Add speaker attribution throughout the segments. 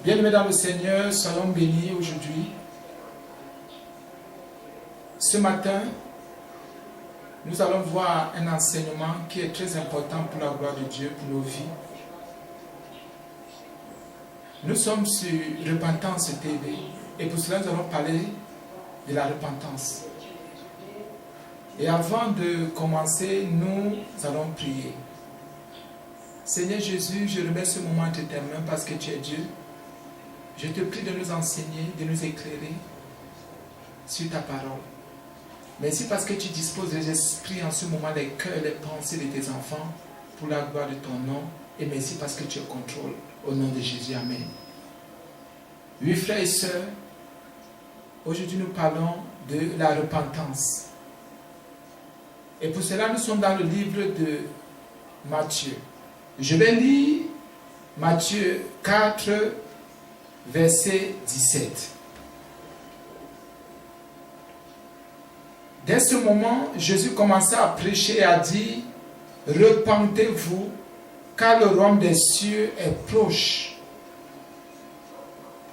Speaker 1: Bien-aimés dans le Seigneur, soyons bénis aujourd'hui. Ce matin, nous allons voir un enseignement qui est très important pour la gloire de Dieu, pour nos vies. Nous sommes sur Repentance TV et pour cela nous allons parler de la repentance. Et avant de commencer, nous allons prier. Seigneur Jésus, je remets ce moment entre tes mains parce que tu es Dieu. Je te prie de nous enseigner, de nous éclairer sur ta parole. Merci parce que tu disposes des esprits en ce moment, les cœurs, les pensées de tes enfants pour la gloire de ton nom. Et merci parce que tu contrôles. Au nom de Jésus, Amen. Oui, frères et sœurs, aujourd'hui nous parlons de la repentance. Et pour cela, nous sommes dans le livre de Matthieu. Je vais lire Matthieu 4, verset 17. Dès ce moment, Jésus commença à prêcher et à dire « Repentez-vous, car le royaume des cieux est proche. »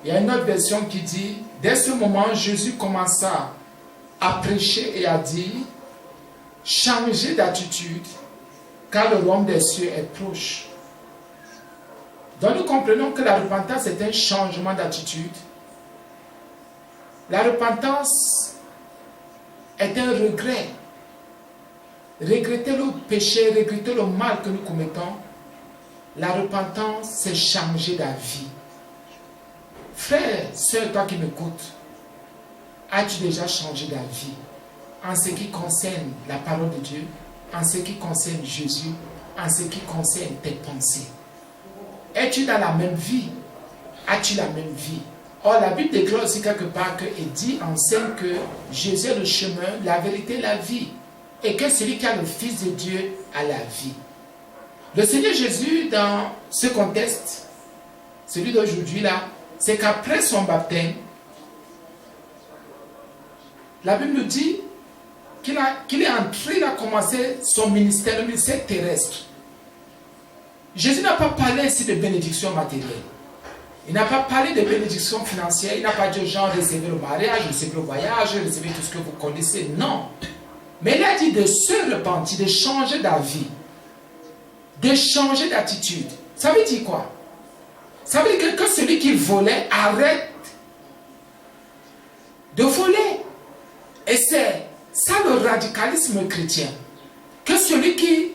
Speaker 1: Il y a une autre version qui dit « Dès ce moment, Jésus commença à prêcher et à dire « Changez d'attitude, car le royaume des cieux est proche. » Donc nous comprenons que la repentance est un changement d'attitude. La repentance est un regret. Regretter le péché, regretter le mal que nous commettons. La repentance, c'est changer d'avis. Frère, sœur, toi qui m'écoutes, as-tu déjà changé d'avis en ce qui concerne la parole de Dieu, en ce qui concerne Jésus, en ce qui concerne tes pensées? Es-tu dans la même vie? As-tu la même vie? Or, la Bible déclare aussi quelque part que, et dit, enseigne que Jésus est le chemin, la vérité, la vie. Et que celui qui a le Fils de Dieu a la vie. Le Seigneur Jésus, dans ce contexte, celui d'aujourd'hui là, c'est qu'après son baptême, la Bible nous dit qu'il est entré, il a commencé son ministère, le ministère terrestre. Jésus n'a pas parlé ici de bénédiction matérielle. Il n'a pas parlé de bénédiction financière. Il n'a pas dit aux gens recevez le mariage, recevez le voyage, recevez tout ce que vous connaissez. Non. Mais il a dit de se repentir, de changer d'avis, de changer d'attitude. Ça veut dire quoi? Ça veut dire que celui qui volait arrête de voler. Et c'est ça le radicalisme chrétien. Que celui qui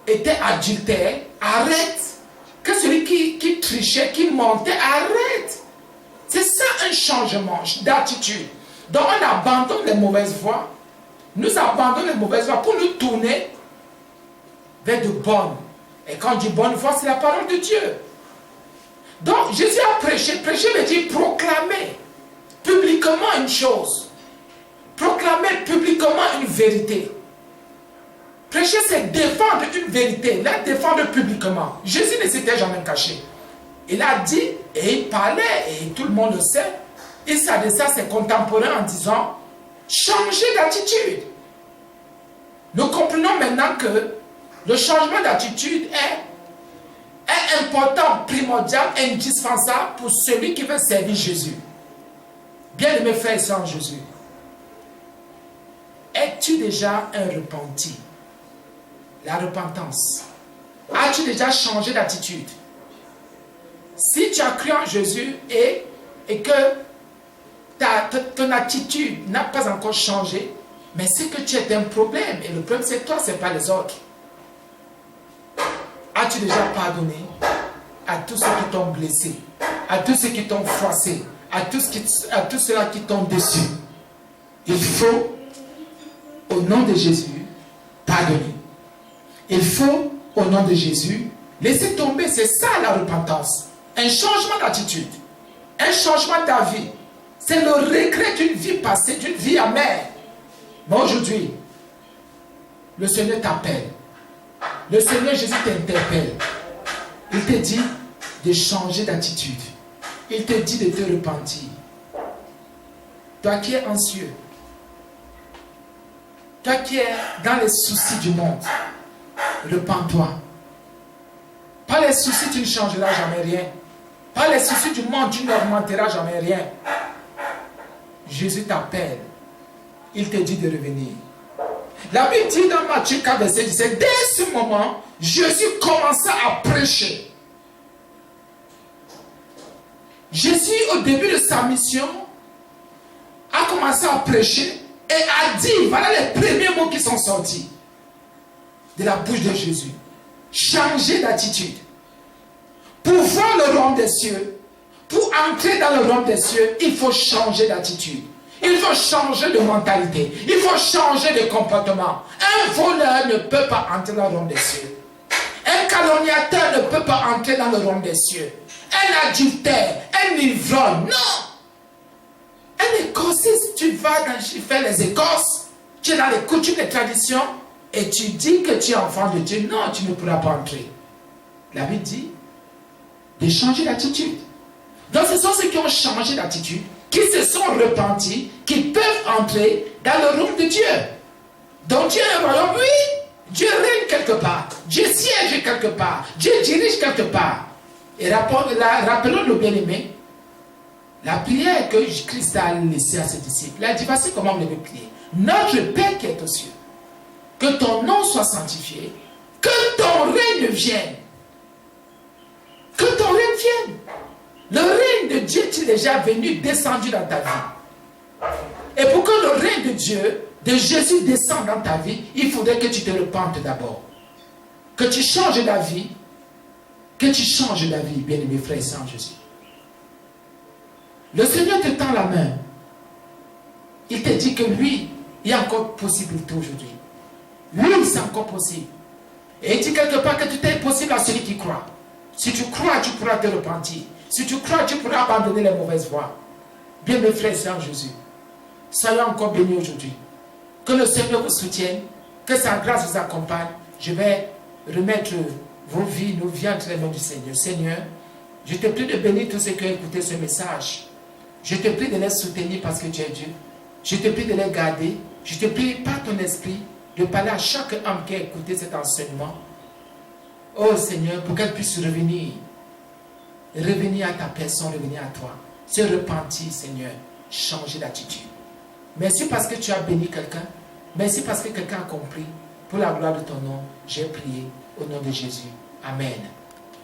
Speaker 1: était adultère arrête. Que celui qui trichait, qui mentait, arrête. C'est ça un changement d'attitude. Donc on abandonne les mauvaises voies. Nous abandonnons les mauvaises voies pour nous tourner vers de bonnes. Et quand on dit bonne voie, c'est la parole de Dieu. Donc Jésus a prêché. Prêcher veut dire proclamer publiquement une chose. Proclamer publiquement une vérité. Prêcher, c'est défendre une vérité, la défendre publiquement. Jésus ne s'était jamais caché. Il a dit, et il parlait, et tout le monde le sait, il s'adressait à ses contemporains en disant, changez d'attitude. Nous comprenons maintenant que le changement d'attitude est important, primordial, indispensable pour celui qui veut servir Jésus. Bien-aimés frères et sœurs en Jésus, es-tu déjà un repenti? La repentance. As-tu déjà changé d'attitude? Si tu as cru en Jésus et que ton attitude n'a pas encore changé, mais c'est que tu es un problème. Et le problème, c'est toi, ce n'est pas les autres. As-tu déjà pardonné à tous ceux qui t'ont blessé, à tous ceux qui t'ont froissé, à tous ceux-là qui t'ont déçu? Il faut, au nom de Jésus, pardonner. Il faut, au nom de Jésus, laisser tomber. C'est ça la repentance. Un changement d'attitude. Un changement d'avis. C'est le regret d'une vie passée, d'une vie amère. Mais aujourd'hui, le Seigneur t'appelle. Le Seigneur Jésus t'interpelle. Il te dit de changer d'attitude. Il te dit de te repentir. Toi qui es anxieux. Toi qui es dans les soucis du monde. Repens-toi. Par les soucis, tu ne changeras jamais rien. Par les soucis du monde, tu n'augmenteras jamais rien. Jésus t'appelle. Il te dit de revenir. La Bible dit dans Matthieu 4, verset 17, dès ce moment, Jésus commença à prêcher. Jésus, au début de sa mission, a commencé à prêcher et a dit, voilà les premiers mots qui sont sortis de la bouche de Jésus. Changer d'attitude. Pour voir le royaume des cieux, pour entrer dans le royaume des cieux, il faut changer d'attitude. Il faut changer de mentalité. Il faut changer de comportement. Un voleur ne peut pas entrer dans le royaume des cieux. Un calomniateur ne peut pas entrer dans le royaume des cieux. Un adultère, un ivrogne, non. Un écossiste, tu vas faire les Écosses, tu es dans les coutumes, les traditions, et tu dis que tu es enfant de Dieu. Non, tu ne pourras pas entrer. La Bible dit de changer d'attitude. Donc ce sont ceux qui ont changé d'attitude, qui se sont repentis, qui peuvent entrer dans le royaume de Dieu. Donc Dieu est un royaume, oui. Dieu règne quelque part. Dieu siège quelque part. Dieu dirige quelque part. Et rappelons-nous bien aimé, la prière que Christ a laissée à ses disciples. Il a dit, voici comment vous devez prier. Notre Père qui est aux cieux, que ton nom soit sanctifié, que ton règne vienne. Que ton règne vienne. Le règne de Dieu est déjà venu, descendu dans ta vie. Et pour que le règne de Dieu, de Jésus descende dans ta vie, il faudrait que tu te repentes d'abord. Que tu changes d'avis. Que tu changes d'avis, bien-aimé frère et sœur en Jésus. Le Seigneur te tend la main. Il te dit que lui, il y a encore possibilité aujourd'hui. Oui, c'est encore possible. Et il dit quelque part que tout est possible à celui qui croit. Si tu crois, tu pourras te repentir. Si tu crois, tu pourras abandonner les mauvaises voies. Bien mes frères et sœurs en Jésus, soyons encore bénis aujourd'hui. Que le Seigneur vous soutienne, que sa grâce vous accompagne. Je vais remettre vos vies, nos vies entre les mains du Seigneur. Seigneur, je te prie de bénir tous ceux qui ont écouté ce message. Je te prie de les soutenir parce que tu es Dieu. Je te prie de les garder. Je te prie par ton esprit de parler à chaque âme qui a écouté cet enseignement. Oh Seigneur, pour qu'elle puisse revenir. Revenir à ta personne, revenir à toi. Se repentir, Seigneur. Changer d'attitude. Merci parce que tu as béni quelqu'un. Merci parce que quelqu'un a compris. Pour la gloire de ton nom, j'ai prié au nom de Jésus. Amen.